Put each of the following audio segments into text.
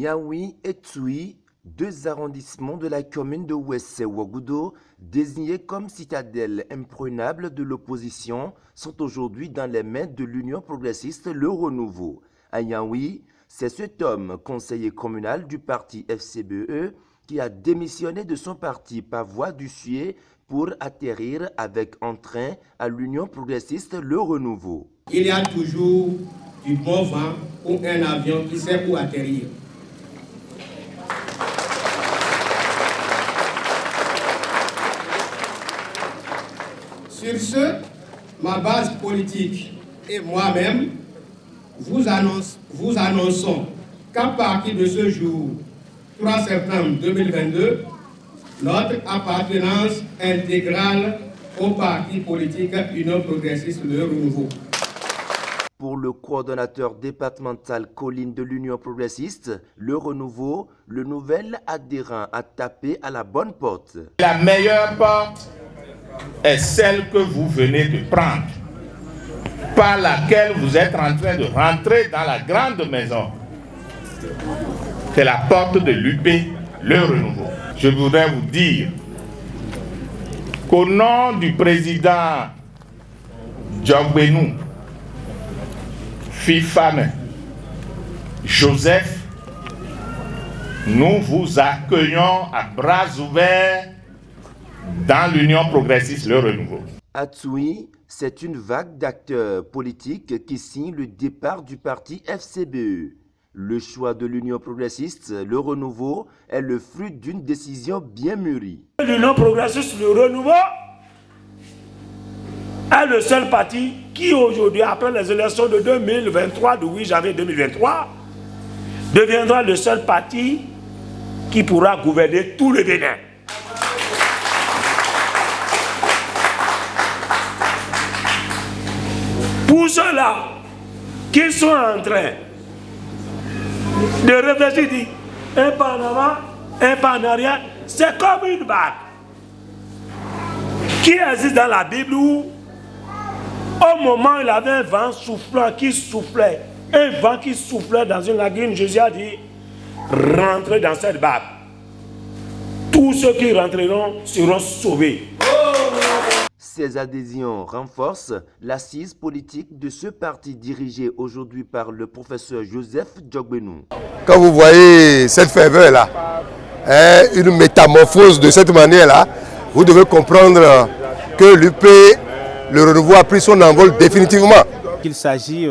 Niaoui et Tsui, deux arrondissements de la commune de Ouessé-Ouagadougou, désignés comme citadelle imprenable de l'opposition, sont aujourd'hui dans les mains de l'Union progressiste Le Renouveau. À Niaoui, c'est cet homme, conseiller communal du parti FCBE, qui a démissionné de son parti par voie d'huissier pour atterrir avec entrain à l'Union progressiste Le Renouveau. Il y a toujours du bon vent ou un avion qui sait où atterrir. Sur ce, ma base politique et moi-même vous annonçons qu'à partir de ce jour, 3 septembre 2022, notre appartenance intégrale au parti politique Union progressiste Le Renouveau. Pour le coordonnateur départemental Colline de l'Union progressiste, Le Renouveau, le nouvel adhérent a tapé à la bonne porte. La meilleure porte est celle que vous venez de prendre, par laquelle vous êtes en train de rentrer dans la grande maison. C'est la porte de l'UP, Le Renouveau. Je voudrais vous dire qu'au nom du président Djogbenou, Fifane, Joseph, nous vous accueillons à bras ouverts dans l'Union progressiste Le Renouveau. À Tsui, c'est une vague d'acteurs politiques qui signent le départ du parti FCBE. Le choix de l'Union progressiste, Le Renouveau, est le fruit d'une décision bien mûrie. L'Union progressiste, Le Renouveau, est le seul parti qui aujourd'hui, après les élections de 2023, du 8 janvier 2023, deviendra le seul parti qui pourra gouverner tout le Bénin. Pour ceux-là qui sont en train de réfléchir, un pas en avant, un pas en arrière, c'est comme une bague qui existe dans la Bible où, au moment où il avait un vent soufflant qui soufflait, un vent qui soufflait dans une lagune, Jésus a dit, rentrez dans cette bague. Tous ceux qui rentreront seront sauvés. Ces adhésions renforcent l'assise politique de ce parti dirigé aujourd'hui par le professeur Joseph Djogbenou. Quand vous voyez cette ferveur-là, une métamorphose de cette manière-là, vous devez comprendre que l'UP, Le Renouveau, a pris son envol définitivement. Il s'agit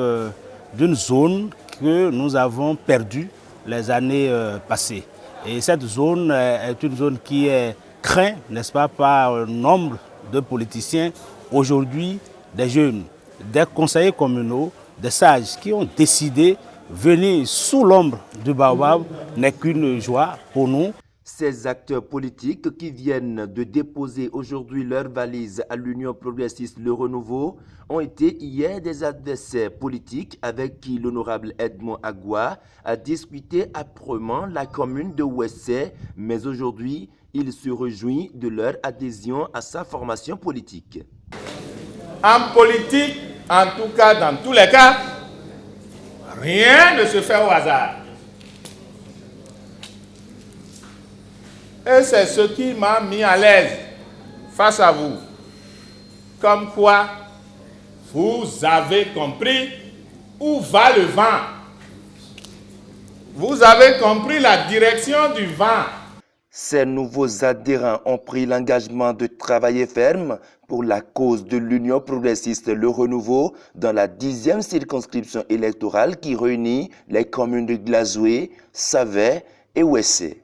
d'une zone que nous avons perdue les années passées. Et cette zone est une zone qui est crainte, n'est-ce pas, par nombre de politiciens, aujourd'hui des jeunes, des conseillers communaux, des sages qui ont décidé de venir sous l'ombre du baobab n'est qu'une joie pour nous. Ces acteurs politiques qui viennent de déposer aujourd'hui leur valise à l'Union progressiste Le Renouveau ont été hier des adversaires politiques avec qui l'honorable Edmond Agua a discuté âprement la commune de Ouessé, mais aujourd'hui, il se réjouit de leur adhésion à sa formation politique. En politique, en tout cas, dans tous les cas, rien ne se fait au hasard. Et c'est ce qui m'a mis à l'aise face à vous. Comme quoi, vous avez compris où va le vent. Vous avez compris la direction du vent. Ces nouveaux adhérents ont pris l'engagement de travailler ferme pour la cause de l'Union progressiste Le Renouveau dans la 10e circonscription électorale qui réunit les communes de Glazoué, Savet et Ouessé.